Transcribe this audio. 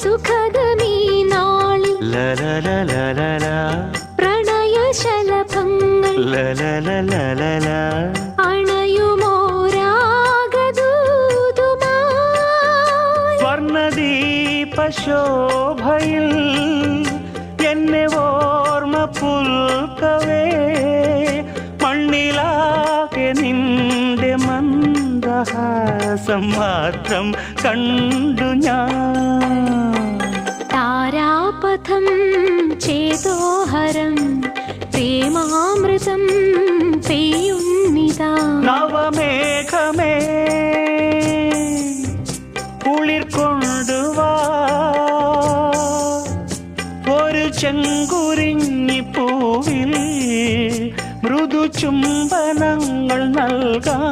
സുഖദമീ നാളിൽ പ്രണയശലഭങ്ങൾ അണയുമോരാഗദൂതുമായി വർണ്ണദീപശോഭയിൽ എന്നെ ഓർമ്മ പുൽക്കവേ മണ്ണിലാകെ നിന്റെ മന്ദഹാസം മാത്രം കണ്ടു ഞാൻ. താരാപഥം ചേതോഹരം പ്രേമാമൃതം പെയ്യുന്നിതാ. നവമേഘമേ കുളിർ കൊണ്ടുവാ ഒരു ചെങ്കുരിഞ്ഞി പൂവിൽ മൃദു ചുംബനങ്ങൾ നൽകാൻ.